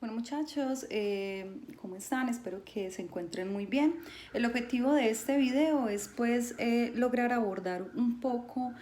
Bueno muchachos, ¿cómo están? Espero que se encuentren muy bien. El objetivo de este video es pues lograr abordar un poco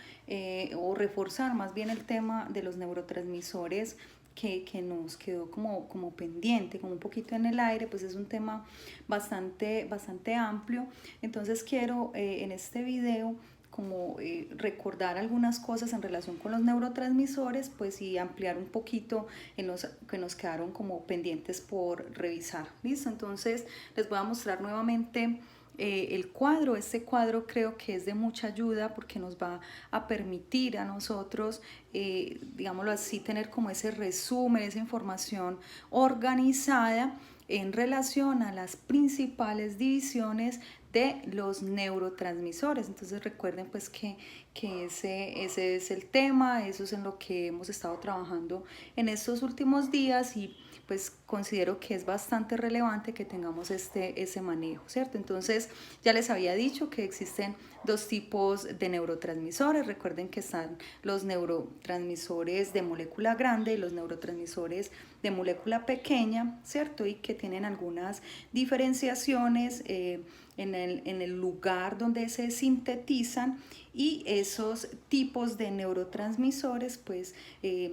o reforzar más bien el tema de los neurotransmisores que nos quedó como pendiente, como un poquito en el aire. Pues es un tema bastante amplio. Entonces quiero en este video como recordar algunas cosas en relación con los neurotransmisores, pues y ampliar un poquito en los que nos quedaron como pendientes por revisar. ¿Listo? Entonces les voy a mostrar nuevamente el cuadro. Este cuadro creo que es de mucha ayuda porque nos va a permitir a nosotros, digámoslo así, tener como ese resumen, esa información organizada en relación a las principales divisiones de los neurotransmisores. Entonces recuerden pues que ese es el tema, eso es en lo que hemos estado trabajando en estos últimos días y pues considero que es bastante relevante que tengamos ese manejo, ¿cierto? Entonces ya les había dicho que existen dos tipos de neurotransmisores. Recuerden que están los neurotransmisores de molécula grande y los neurotransmisores de molécula pequeña, ¿cierto? Y que tienen algunas diferenciaciones en el lugar donde se sintetizan, y esos tipos de neurotransmisores pues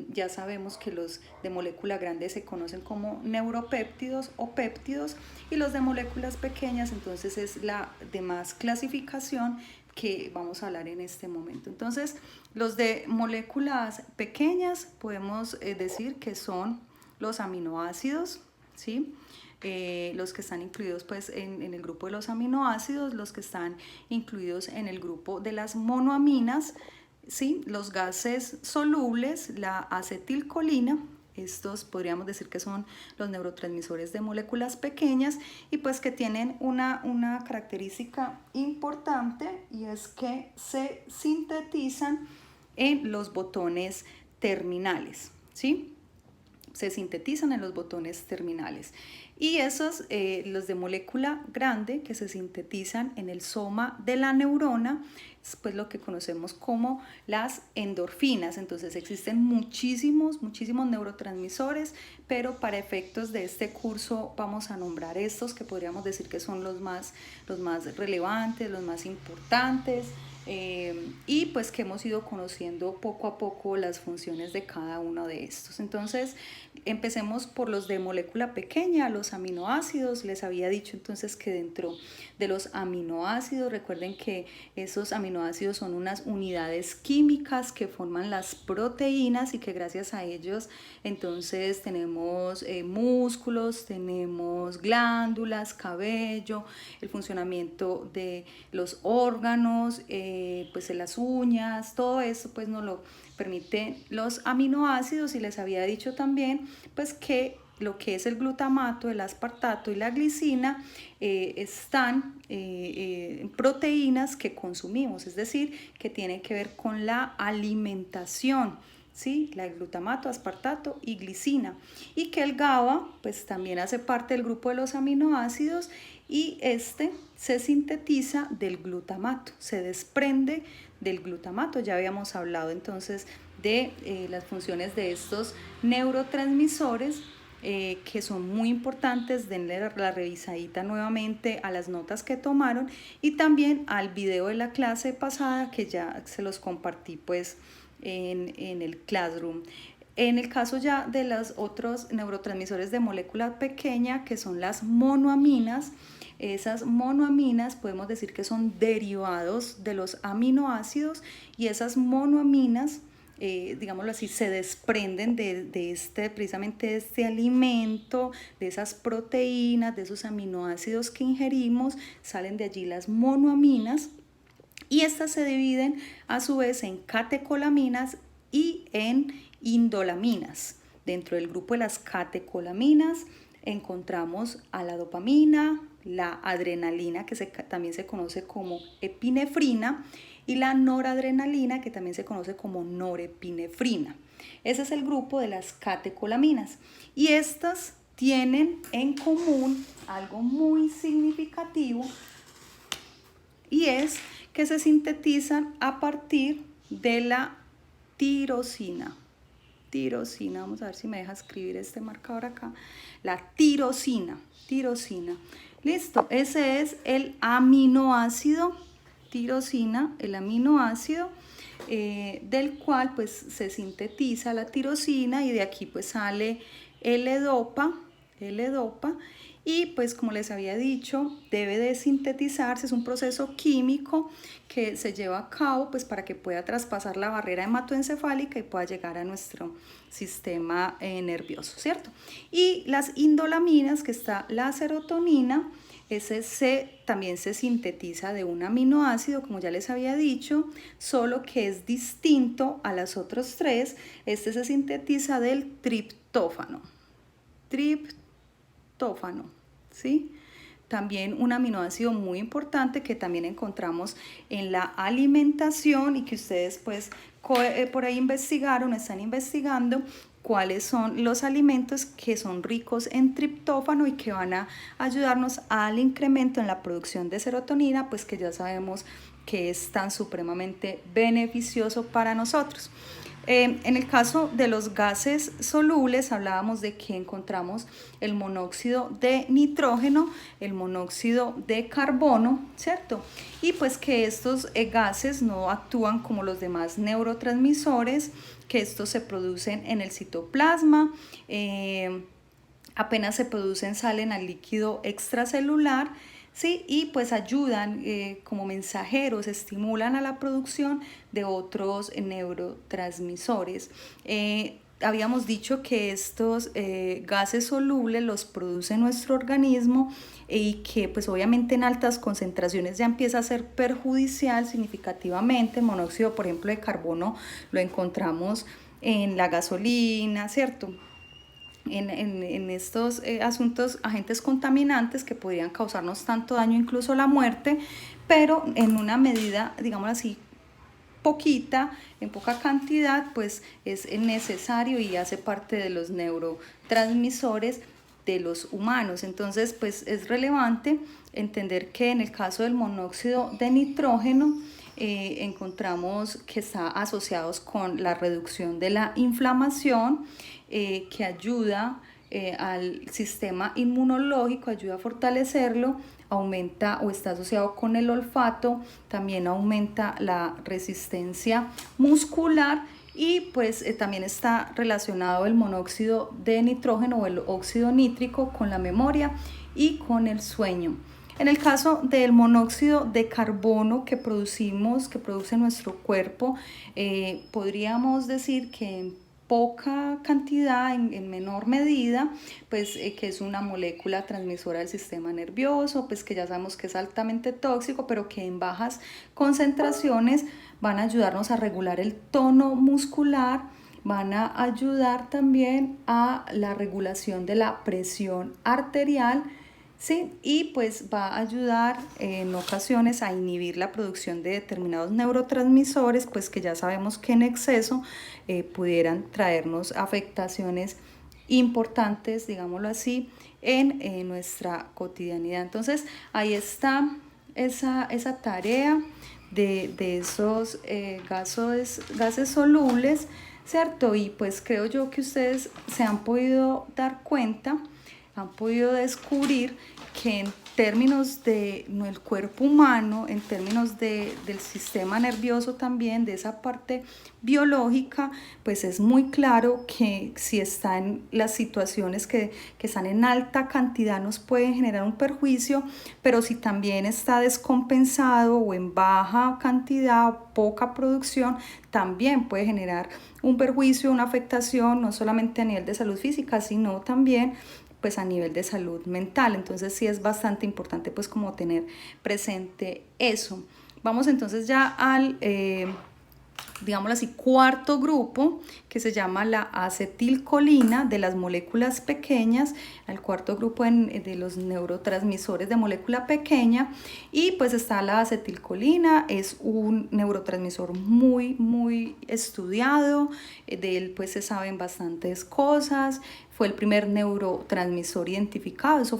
ya sabemos que los de molécula grande se conocen como neuropéptidos o péptidos, y los de moléculas pequeñas entonces es la demás clasificación que vamos a hablar en este momento. Entonces los de moléculas pequeñas podemos decir que son los aminoácidos, ¿sí? Los que están incluidos pues en el grupo de los aminoácidos, los que están incluidos en el grupo de las monoaminas, ¿sí? Los gases solubles, la acetilcolina. Estos podríamos decir que son los neurotransmisores de moléculas pequeñas, y pues que tienen una característica importante, y es que se sintetizan en los botones terminales, ¿sí? Se sintetizan en los botones terminales. Y esos, los de molécula grande, que se sintetizan en el soma de la neurona, es pues lo que conocemos como las endorfinas. Entonces existen muchísimos neurotransmisores, pero para efectos de este curso vamos a nombrar estos que podríamos decir que son los más relevantes, los más importantes. Y pues que hemos ido conociendo poco a poco las funciones de cada uno de estos. Entonces empecemos por los de molécula pequeña, los aminoácidos. Les había dicho entonces que dentro de los aminoácidos, recuerden que esos aminoácidos son unas unidades químicas que forman las proteínas, y que gracias a ellos entonces tenemos músculos, tenemos glándulas, cabello, el funcionamiento de los órganos, pues en las uñas, todo eso pues nos lo permiten los aminoácidos. Y les había dicho también pues que lo que es el glutamato, el aspartato y la glicina están en proteínas que consumimos, es decir, que tienen que ver con la alimentación, ¿sí? La glutamato, aspartato y glicina. Y que el GABA pues también hace parte del grupo de los aminoácidos, y este se sintetiza del glutamato, se desprende del glutamato. Ya habíamos hablado entonces de las funciones de estos neurotransmisores, que son muy importantes. Denle la revisadita nuevamente a las notas que tomaron y también al video de la clase pasada que ya se los compartí pues en el Classroom. En el caso ya de los otros neurotransmisores de molécula pequeña, que son las monoaminas, esas monoaminas podemos decir que son derivados de los aminoácidos, y esas monoaminas, digámoslo así, se desprenden precisamente de este alimento, de esas proteínas, de esos aminoácidos que ingerimos. Salen de allí las monoaminas, y estas se dividen a su vez en catecolaminas y en indolaminas. Dentro del grupo de las catecolaminas encontramos a la dopamina, la adrenalina, que también se conoce como epinefrina, y la noradrenalina, que también se conoce como norepinefrina. Ese es el grupo de las catecolaminas, y estas tienen en común algo muy significativo, y es que se sintetizan a partir de la tirosina. tirosina. Vamos a ver si me deja escribir este marcador acá. La tirosina, tirosina. Listo, ese es el aminoácido tirosina, el aminoácido del cual pues se sintetiza la tirosina y de aquí pues sale L-dopa, L-dopa. Y pues como les había dicho, debe de sintetizarse, es un proceso químico que se lleva a cabo pues para que pueda traspasar la barrera hematoencefálica y pueda llegar a nuestro sistema nervioso, ¿cierto? Y las indolaminas, que está la serotonina, también se sintetiza de un aminoácido, como ya les había dicho, solo que es distinto a las otras tres. Este se sintetiza del triptófano. Triptófano, ¿sí? También un aminoácido muy importante que también encontramos en la alimentación y que ustedes pues por ahí están investigando cuáles son los alimentos que son ricos en triptófano y que van a ayudarnos al incremento en la producción de serotonina, pues que ya sabemos que es tan supremamente beneficioso para nosotros. En el caso de los gases solubles hablábamos de que encontramos el monóxido de nitrógeno, el monóxido de carbono, ¿cierto? Y pues que estos gases no actúan como los demás neurotransmisores, que estos se producen en el citoplasma, apenas se producen salen al líquido extracelular, ¿sí? Y pues ayudan como mensajeros, estimulan a la producción de otros neurotransmisores. Habíamos dicho que estos gases solubles los produce nuestro organismo y que pues obviamente en altas concentraciones ya empieza a ser perjudicial significativamente. El monóxido, por ejemplo, de carbono lo encontramos en la gasolina, ¿cierto? En estos agentes contaminantes que podrían causarnos tanto daño, incluso la muerte, pero en una medida, digamos así, poquita, en poca cantidad, pues es necesario y hace parte de los neurotransmisores de los humanos. Entonces, pues es relevante entender que en el caso del monóxido de nitrógeno, encontramos que está asociados con la reducción de la inflamación, que ayuda al sistema inmunológico, ayuda a fortalecerlo, aumenta o está asociado con el olfato, también aumenta la resistencia muscular y pues también está relacionado el monóxido de nitrógeno o el óxido nítrico con la memoria y con el sueño. En el caso del monóxido de carbono que produce nuestro cuerpo, podríamos decir que en poca cantidad, en menor medida, pues que es una molécula transmisora del sistema nervioso, pues que ya sabemos que es altamente tóxico, pero que en bajas concentraciones van a ayudarnos a regular el tono muscular, van a ayudar también a la regulación de la presión arterial, ¿sí? Y pues va a ayudar en ocasiones a inhibir la producción de determinados neurotransmisores, pues que ya sabemos que en exceso pudieran traernos afectaciones importantes, digámoslo así, en nuestra cotidianidad. Entonces ahí está esa tarea de esos gases solubles, ¿cierto? Y pues creo yo que ustedes se han podido dar cuenta, han podido descubrir que en términos del cuerpo humano, en términos del sistema nervioso también, de esa parte biológica, pues es muy claro que si están las situaciones que están en alta cantidad nos pueden generar un perjuicio, pero si también está descompensado o en baja cantidad o poca producción, también puede generar un perjuicio, una afectación, no solamente a nivel de salud física, sino también pues a nivel de salud mental. Entonces sí es bastante importante pues como tener presente eso. Vamos entonces ya al digámoslo así, cuarto grupo, que se llama la acetilcolina de las moléculas pequeñas, el cuarto grupo de los neurotransmisores de molécula pequeña. Y pues está la acetilcolina, es un neurotransmisor muy estudiado, de él pues se saben bastantes cosas, fue el primer neurotransmisor identificado. Eso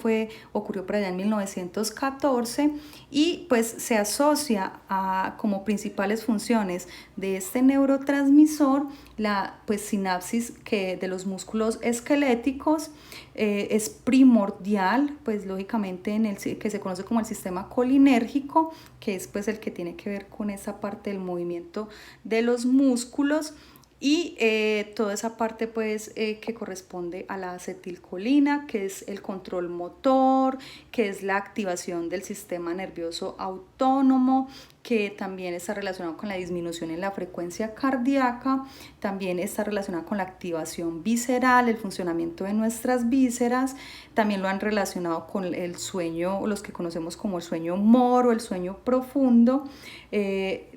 ocurrió por allá en 1914 y pues se asocia como principales funciones de este neurotransmisor la pues sinapsis de los músculos esqueléticos. Es primordial pues lógicamente en el que se conoce como el sistema colinérgico, que es pues el que tiene que ver con esa parte del movimiento de los músculos, y toda esa parte pues que corresponde a la acetilcolina, que es el control motor, que es la activación del sistema nervioso autónomo, que también está relacionado con la disminución en la frecuencia cardíaca, también está relacionado con la activación visceral, el funcionamiento de nuestras vísceras, también lo han relacionado con el sueño, los que conocemos como el sueño MOR o el sueño profundo,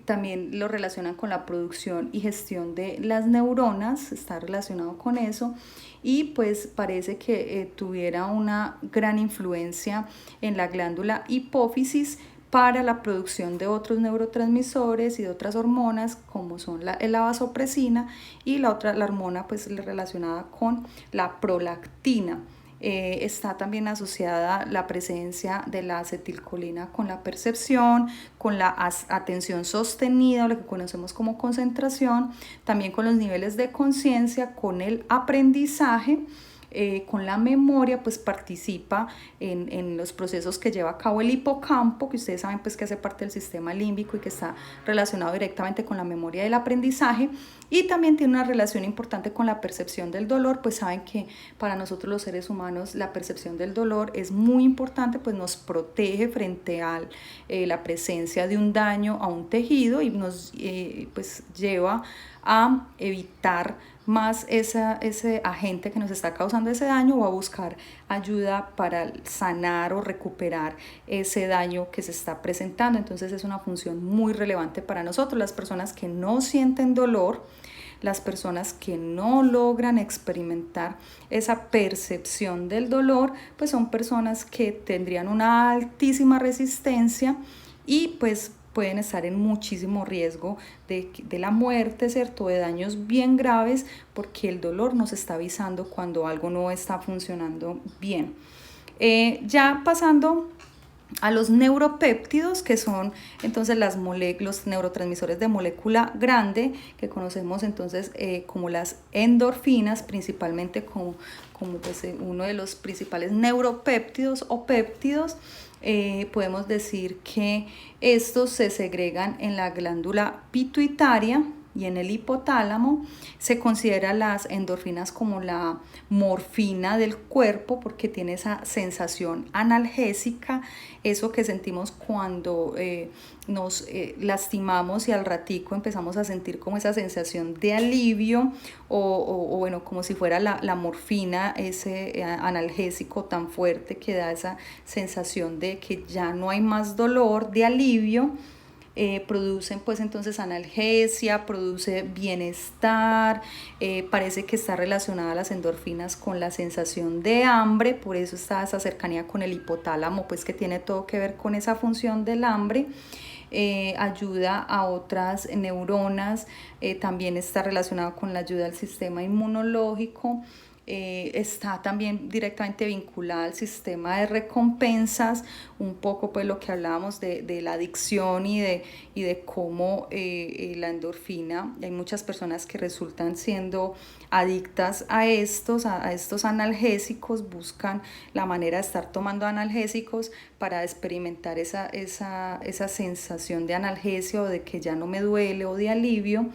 también lo relacionan con la producción y gestión de las neuronas, está relacionado con eso, y pues parece que tuviera una gran influencia en la glándula hipófisis para la producción de otros neurotransmisores y de otras hormonas como son la vasopresina y la hormona pues relacionada con la prolactina. Está también asociada la presencia de la acetilcolina con la percepción, con la atención sostenida, lo que conocemos como concentración, también con los niveles de conciencia, con el aprendizaje. Con la memoria pues participa en los procesos que lleva a cabo el hipocampo, que ustedes saben pues que hace parte del sistema límbico y que está relacionado directamente con la memoria del aprendizaje, y también tiene una relación importante con la percepción del dolor. Pues saben que para nosotros los seres humanos la percepción del dolor es muy importante, pues nos protege frente a la presencia de un daño a un tejido y nos pues lleva a evitar más ese agente que nos está causando ese daño, o a buscar ayuda para sanar o recuperar ese daño que se está presentando. Entonces es una función muy relevante para nosotros. Las personas que no sienten dolor, las personas que no logran experimentar esa percepción del dolor, pues son personas que tendrían una altísima resistencia y pues pueden estar en muchísimo riesgo de la muerte, ¿cierto? De daños bien graves, porque el dolor nos está avisando cuando algo no está funcionando bien. Ya pasando a los neuropéptidos, que son entonces los neurotransmisores de molécula grande, que conocemos entonces como las endorfinas, principalmente como pues, uno de los principales neuropéptidos o péptidos. Podemos decir que estos se segregan en la glándula pituitaria y en el hipotálamo. Se considera las endorfinas como la morfina del cuerpo, porque tiene esa sensación analgésica, eso que sentimos cuando nos lastimamos y al ratico empezamos a sentir como esa sensación de alivio, o bueno, como si fuera la morfina, ese analgésico tan fuerte que da esa sensación de que ya no hay más dolor, de alivio. Producen pues entonces analgesia, produce bienestar, parece que está relacionada las endorfinas con la sensación de hambre, por eso está esa cercanía con el hipotálamo, pues que tiene todo que ver con esa función del hambre. Ayuda a otras neuronas, también está relacionado con la ayuda al sistema inmunológico. Está también directamente vinculada al sistema de recompensas, un poco pues lo que hablábamos de la adicción y de cómo la endorfina, hay muchas personas que resultan siendo adictas a estos analgésicos, buscan la manera de estar tomando analgésicos para experimentar esa sensación de analgesia, o de que ya no me duele, o de alivio.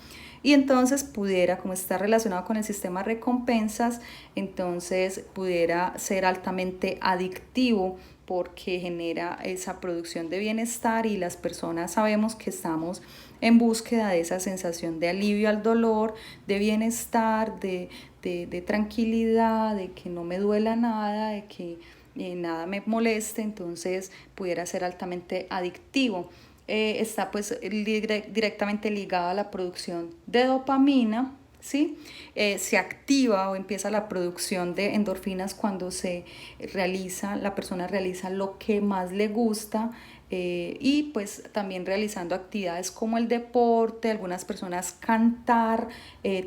Y entonces pudiera, como está relacionado con el sistema de recompensas, entonces pudiera ser altamente adictivo, porque genera esa producción de bienestar, y las personas sabemos que estamos en búsqueda de esa sensación de alivio al dolor, de bienestar, de tranquilidad, de que no me duela nada, de que nada me moleste. Entonces pudiera ser altamente adictivo. Está pues directamente ligada a la producción de dopamina, ¿sí? Se activa o empieza la producción de endorfinas cuando la persona realiza lo que más le gusta, y pues también realizando actividades como el deporte, algunas personas cantar,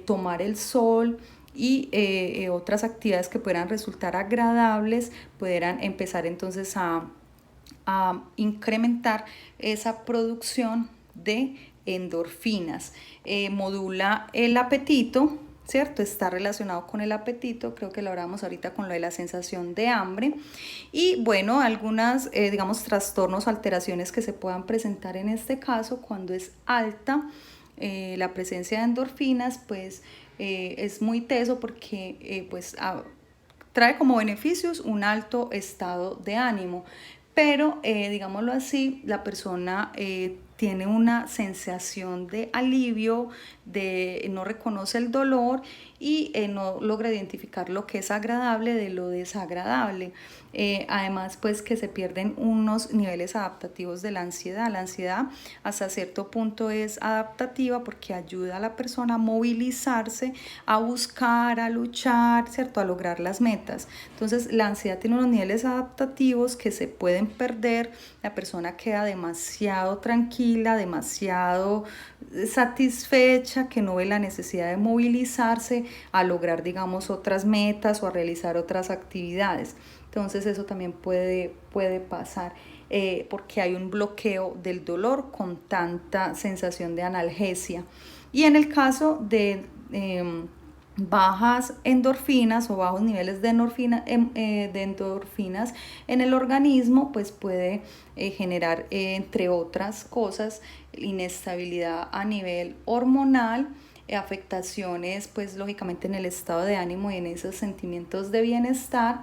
tomar el sol. y otras actividades que puedan resultar agradables pudieran empezar entonces a incrementar esa producción de endorfinas. Modula el apetito, ¿cierto? Está relacionado con el apetito, creo que lo hablamos ahorita con lo de la sensación de hambre. Y bueno, algunas, digamos, trastornos, alteraciones que se puedan presentar en este caso cuando es alta la presencia de endorfinas, pues es muy teso porque pues trae como beneficios un alto estado de ánimo, pero digámoslo así, la persona tiene una sensación de alivio, no reconoce el dolor y no logra identificar lo que es agradable de lo desagradable. Además, pues que se pierden unos niveles adaptativos de la ansiedad. La ansiedad hasta cierto punto es adaptativa porque ayuda a la persona a movilizarse, a buscar, a luchar, ¿cierto? A lograr las metas. Entonces, la ansiedad tiene unos niveles adaptativos que se pueden perder. La persona queda demasiado tranquila, demasiado satisfecha, que no ve la necesidad de movilizarse a lograr, digamos, otras metas o a realizar otras actividades. Entonces eso también puede pasar porque hay un bloqueo del dolor con tanta sensación de analgesia. Y en el caso de bajas endorfinas o bajos niveles de endorfinas en el organismo, pues puede generar, entre otras cosas, inestabilidad a nivel hormonal, afectaciones pues lógicamente en el estado de ánimo y en esos sentimientos de bienestar.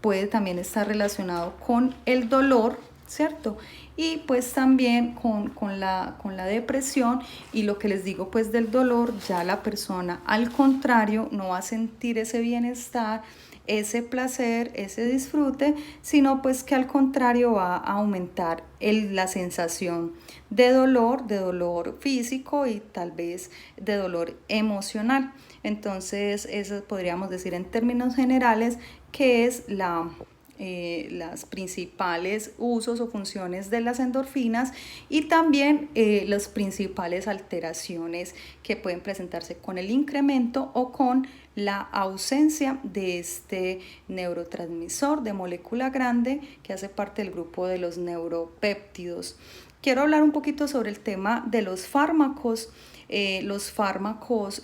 Puede también estar relacionado con el dolor, ¿cierto? Y pues también con la depresión, y lo que les digo pues del dolor, ya la persona al contrario no va a sentir ese bienestar, ese placer, ese disfrute, sino pues que al contrario va a aumentar la sensación de dolor físico y tal vez de dolor emocional. Entonces, eso podríamos decir en términos generales que es las principales usos o funciones de las endorfinas, y también las principales alteraciones que pueden presentarse con el incremento o con la ausencia de este neurotransmisor de molécula grande que hace parte del grupo de los neuropéptidos. Quiero hablar un poquito sobre el tema de los fármacos. Los fármacos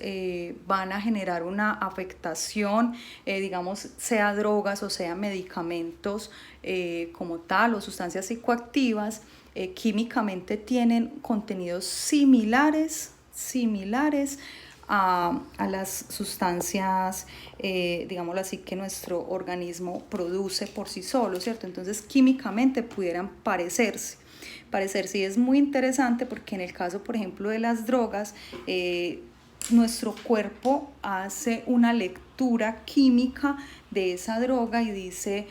van a generar una afectación, digamos, sea drogas o sea medicamentos como tal, o sustancias psicoactivas, químicamente tienen contenidos similares a las sustancias, digámoslo así, que nuestro organismo produce por sí solo, ¿cierto? Entonces, químicamente pudieran parecerse. Y es muy interesante porque en el caso, por ejemplo, de las drogas, nuestro cuerpo hace una lectura química de esa droga y dice,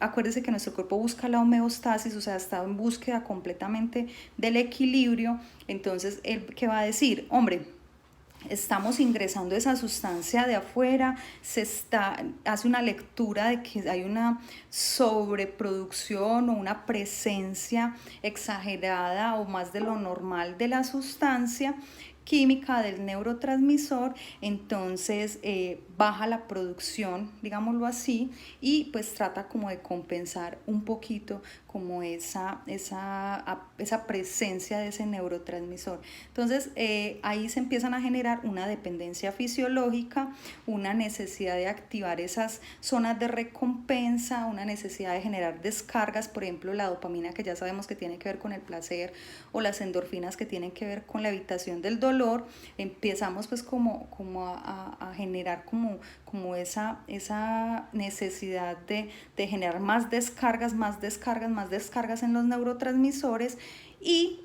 acuérdese que nuestro cuerpo busca la homeostasis, o sea, está en búsqueda completamente del equilibrio. Entonces, él, ¿qué va a decir? Hombre, estamos ingresando esa sustancia de afuera, hace una lectura de que hay una sobreproducción o una presencia exagerada o más de lo normal de la sustancia química del neurotransmisor. Entonces baja la producción, digámoslo así, y pues trata como de compensar un poquito como esa presencia de ese neurotransmisor. Entonces ahí se empiezan a generar una dependencia fisiológica, una necesidad de activar esas zonas de recompensa, una necesidad de generar descargas, por ejemplo la dopamina, que ya sabemos que tiene que ver con el placer, o las endorfinas, que tienen que ver con la evitación del dolor. Empezamos pues como a generar como esa necesidad de generar más descargas en los neurotransmisores, y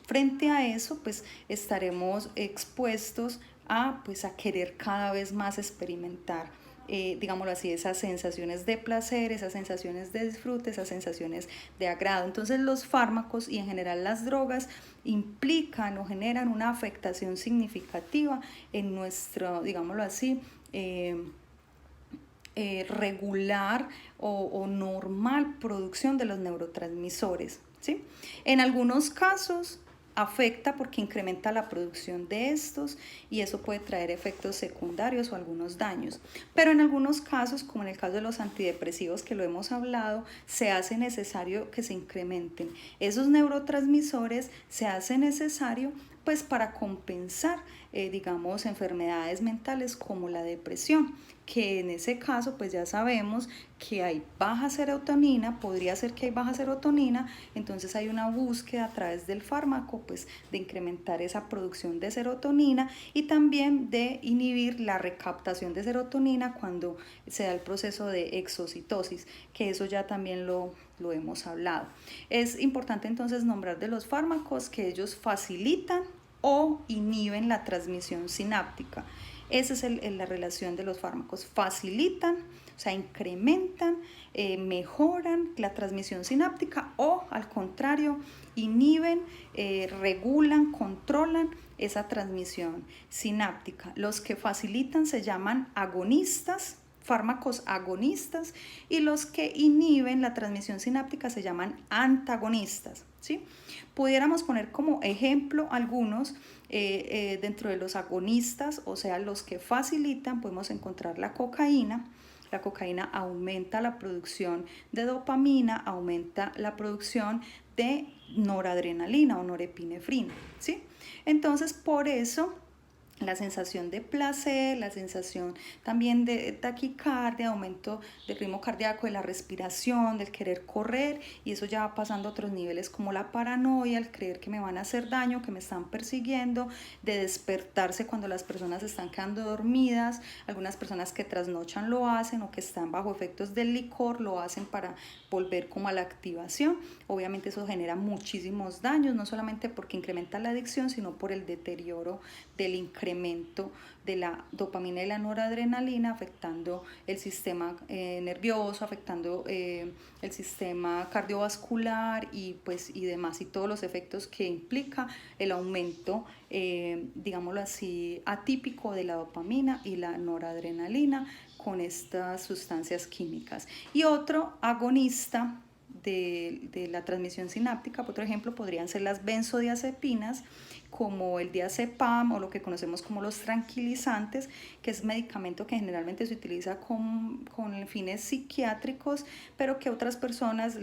frente a eso pues estaremos expuestos a querer cada vez más experimentar, digámoslo así, esas sensaciones de placer, esas sensaciones de disfrute, esas sensaciones de agrado. Entonces los fármacos y en general las drogas implican o generan una afectación significativa en nuestro, digámoslo así, regular o normal producción de los neurotransmisores, ¿sí? En algunos casos afecta porque incrementa la producción de estos y eso puede traer efectos secundarios o algunos daños. Pero en algunos casos, como en el caso de los antidepresivos que lo hemos hablado, se hace necesario que se incrementen esos neurotransmisores, se hace necesario pues para compensar, digamos, enfermedades mentales como la depresión, que en ese caso pues ya sabemos que hay baja serotonina, podría ser que hay baja serotonina, entonces hay una búsqueda a través del fármaco pues de incrementar esa producción de serotonina y también de inhibir la recaptación de serotonina cuando se da el proceso de exocitosis, que eso ya también lo hemos hablado. Es importante entonces nombrar de los fármacos que ellos facilitan o inhiben la transmisión sináptica. Esa es la relación de los fármacos. Facilitan, o sea, incrementan, mejoran la transmisión sináptica o al contrario, inhiben, regulan, controlan esa transmisión sináptica. Los que facilitan se llaman agonistas, fármacos agonistas, y los que inhiben la transmisión sináptica se llaman antagonistas, ¿sí? Pudiéramos poner como ejemplo algunos dentro de los agonistas, o sea, los que facilitan, podemos encontrar la cocaína. La cocaína aumenta la producción de dopamina, aumenta la producción de noradrenalina o norepinefrina, ¿sí? Entonces, por eso la sensación de placer, la sensación también de taquicardia, aumento del ritmo cardíaco, de la respiración, del querer correr, y eso ya va pasando a otros niveles como la paranoia, el creer que me van a hacer daño, que me están persiguiendo, de despertarse cuando las personas están quedando dormidas, algunas personas que trasnochan lo hacen o que están bajo efectos del licor lo hacen para volver como a la activación. Obviamente eso genera muchísimos daños, no solamente porque incrementa la adicción, sino por el deterioro del incremento de la dopamina y la noradrenalina, afectando el sistema nervioso, afectando el sistema cardiovascular y demás, y todos los efectos que implica el aumento, digámoslo así, atípico de la dopamina y la noradrenalina con estas sustancias químicas. Y otro agonista de la transmisión sináptica, por ejemplo, podrían ser las benzodiazepinas, como el diazepam o lo que conocemos como los tranquilizantes, que es medicamento que generalmente se utiliza con fines psiquiátricos, pero que otras personas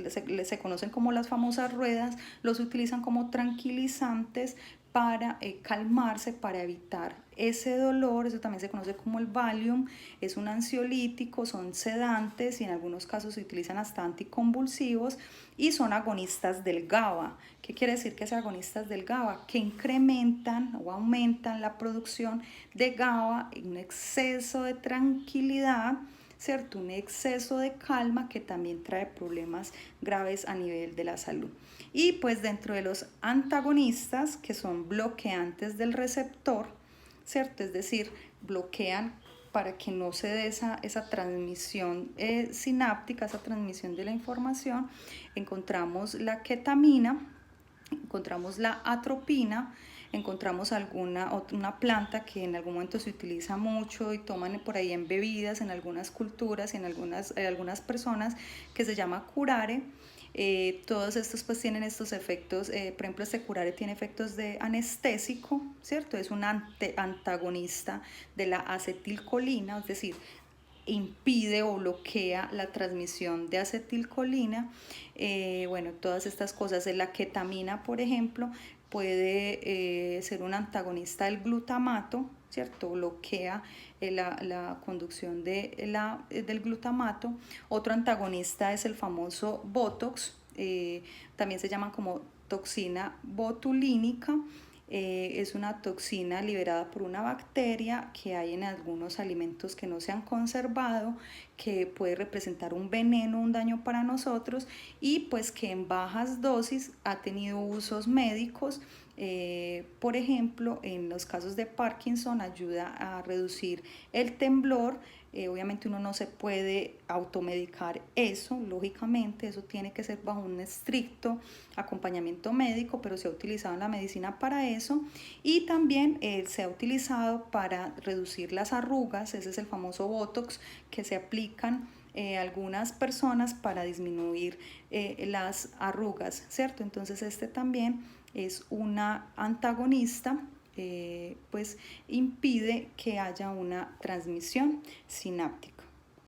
se conocen como las famosas ruedas, los utilizan como tranquilizantes para calmarse, para evitar ese dolor. Eso también se conoce como el Valium, es un ansiolítico, son sedantes y en algunos casos se utilizan hasta anticonvulsivos y son agonistas del GABA. ¿Qué quiere decir que son agonistas del GABA? Que incrementan o aumentan la producción de GABA en un exceso de tranquilidad, ¿cierto? Un exceso de calma que también trae problemas graves a nivel de la salud. Y pues dentro de los antagonistas, que son bloqueantes del receptor, ¿cierto? Es decir, bloquean para que no se dé esa transmisión sináptica, esa transmisión de la información, encontramos la ketamina, encontramos la atropina, encontramos una planta que en algún momento se utiliza mucho y toman por ahí en bebidas, en algunas culturas y en algunas personas, que se llama curare. Todos estos pues tienen estos efectos, por ejemplo este curare tiene efectos de anestésico, ¿cierto? Es un antagonista de la acetilcolina, es decir, impide o bloquea la transmisión de acetilcolina. Bueno, todas estas cosas. La ketamina, por ejemplo, puede ser un antagonista del glutamato, ¿cierto? Bloquea la conducción del glutamato. Otro antagonista es el famoso Botox, también se llama como toxina botulínica. Es una toxina liberada por una bacteria que hay en algunos alimentos que no se han conservado, que puede representar un veneno, un daño para nosotros, y pues que en bajas dosis ha tenido usos médicos. Por ejemplo, en los casos de Parkinson ayuda a reducir el temblor. Obviamente uno no se puede automedicar eso, lógicamente, eso tiene que ser bajo un estricto acompañamiento médico, pero se ha utilizado en la medicina para eso. Y también se ha utilizado para reducir las arrugas, ese es el famoso Botox, que se aplican algunas personas para disminuir las arrugas, ¿cierto? Entonces este también es una antagonista, pues impide que haya una transmisión sináptica.